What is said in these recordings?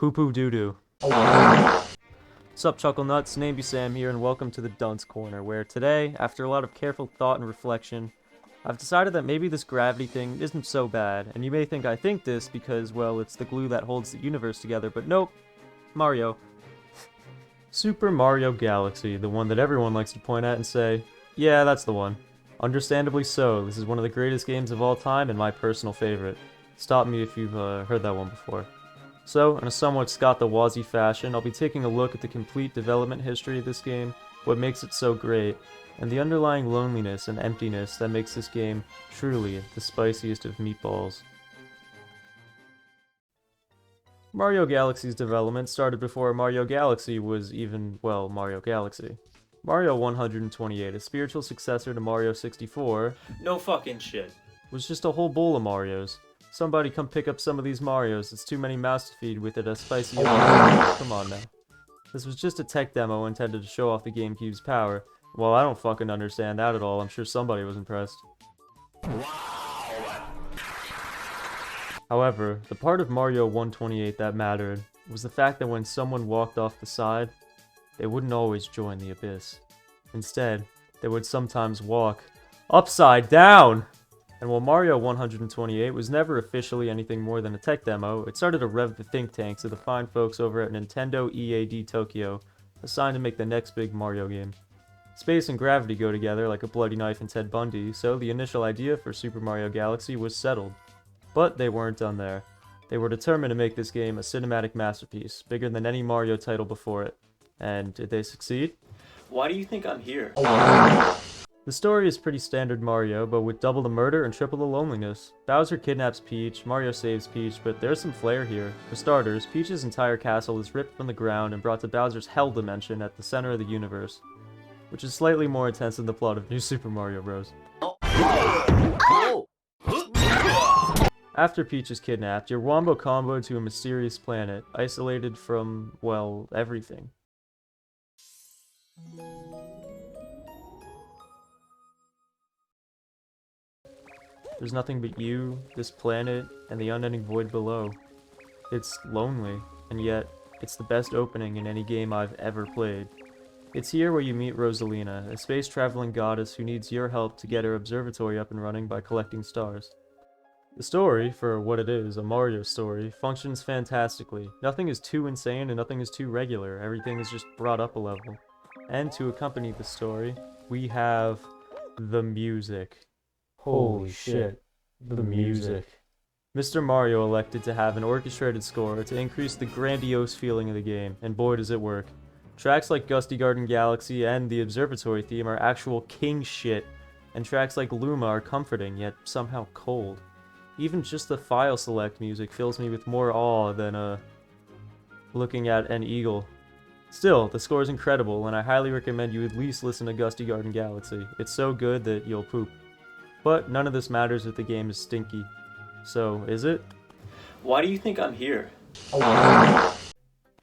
Poo poo doo doo. Sup Chuckle Nuts, Name be Sam here, and welcome to the Dunce Corner, where today, after a lot of careful thought and reflection, I've decided that maybe this gravity thing isn't so bad, and you may think I think this because, well, it's the glue that holds the universe together, but nope. Mario. Super Mario Galaxy, the one that everyone likes to point at and say, yeah, that's the one. Understandably so, this is one of the greatest games of all time and my personal favorite. Stop me if you've heard that one before. So, in a somewhat Scott the Woz fashion, I'll be taking a look at the complete development history of this game, what makes it so great, and the underlying loneliness and emptiness that makes this game truly the spiciest of meatballs. Mario Galaxy's development started before Mario Galaxy was even, well, Mario Galaxy. Mario 128, a spiritual successor to Mario 64, no fucking shit, was just a whole bowl of Marios. Somebody come pick up some of these Marios, it's too many mouths to feed with it as spicy as come on now. This was just a tech demo intended to show off the GameCube's power. Well, I don't fucking understand that at all, I'm sure somebody was impressed. However, the part of Mario 128 that mattered was the fact that when someone walked off the side, they wouldn't always join the abyss. Instead, they would sometimes walk upside down! And while Mario 128 was never officially anything more than a tech demo, it started to rev the think tanks of the fine folks over at Nintendo EAD Tokyo, assigned to make the next big Mario game. Space and gravity go together like a bloody knife and Ted Bundy, so the initial idea for Super Mario Galaxy was settled. But they weren't done there. They were determined to make this game a cinematic masterpiece, bigger than any Mario title before it. And did they succeed? Why do you think I'm here? The story is pretty standard Mario, but with double the murder and triple the loneliness. Bowser kidnaps Peach, Mario saves Peach, but there's some flair here. For starters, Peach's entire castle is ripped from the ground and brought to Bowser's Hell Dimension at the center of the universe, which is slightly more intense than the plot of New Super Mario Bros. After Peach is kidnapped, you're wombo-comboed to a mysterious planet, isolated from, well, everything. There's nothing but you, this planet, and the unending void below. It's lonely, and yet, it's the best opening in any game I've ever played. It's here where you meet Rosalina, a space-traveling goddess who needs your help to get her observatory up and running by collecting stars. The story, for what it is, a Mario story, functions fantastically. Nothing is too insane and nothing is too regular, everything is just brought up a level. And to accompany the story, we have the music. Holy shit, the music. Mr. Mario elected to have an orchestrated score to increase the grandiose feeling of the game, and boy does it work. Tracks like Gusty Garden Galaxy and the Observatory theme are actual king shit, and tracks like Luma are comforting, yet somehow cold. Even just the file select music fills me with more awe than, looking at an eagle. Still, the score is incredible, and I highly recommend you at least listen to Gusty Garden Galaxy. It's so good that you'll poop. But none of this matters if the game is stinky. So, is it? Why do you think I'm here?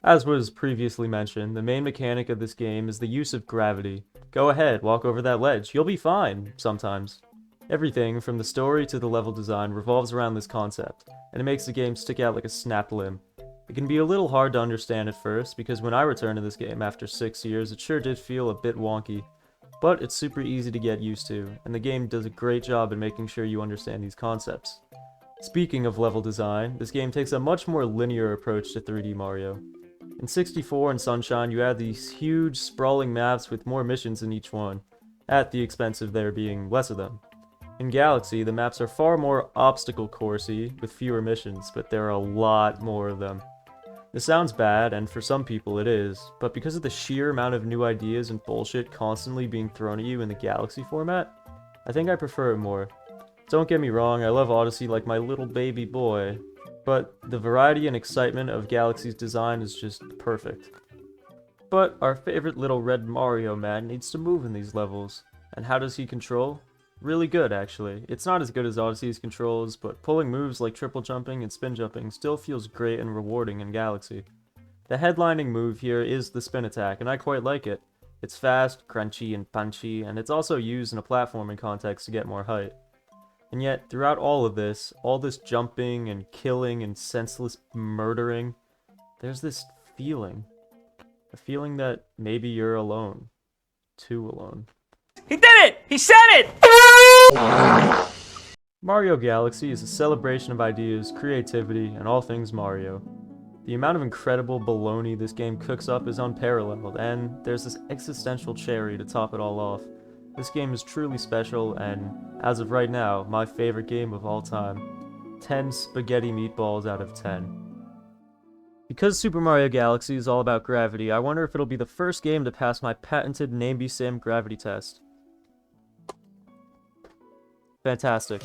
As was previously mentioned, the main mechanic of this game is the use of gravity. Go ahead, walk over that ledge. You'll be fine, sometimes. Everything, from the story to the level design, revolves around this concept, and it makes the game stick out like a snapped limb. It can be a little hard to understand at first, because when I returned to this game after 6 years, it sure did feel a bit wonky. But it's super easy to get used to, and the game does a great job in making sure you understand these concepts. Speaking of level design, this game takes a much more linear approach to 3D Mario. In 64 and Sunshine, you have these huge, sprawling maps with more missions in each one, at the expense of there being less of them. In Galaxy, the maps are far more obstacle coursey, with fewer missions, but there are a lot more of them. This sounds bad, and for some people it is, but because of the sheer amount of new ideas and bullshit constantly being thrown at you in the Galaxy format, I think I prefer it more. Don't get me wrong, I love Odyssey like my little baby boy, but the variety and excitement of Galaxy's design is just perfect. But our favorite little red Mario man needs to move in these levels, and how does he control? Really good, actually. It's not as good as Odyssey's controls, but pulling moves like triple jumping and spin jumping still feels great and rewarding in Galaxy. The headlining move here is the spin attack, and I quite like it. It's fast, crunchy, and punchy, and it's also used in a platforming context to get more height. And yet, throughout all this jumping and killing and senseless murdering, there's this feeling. A feeling that maybe you're alone. Too alone. He did it! He said it! Mario Galaxy is a celebration of ideas, creativity, and all things Mario. The amount of incredible baloney this game cooks up is unparalleled, and there's this existential cherry to top it all off. This game is truly special, and as of right now, my favorite game of all time. 10 spaghetti meatballs out of 10. Because Super Mario Galaxy is all about gravity, I wonder if it'll be the first game to pass my patented NameBeSim gravity test. Fantastic.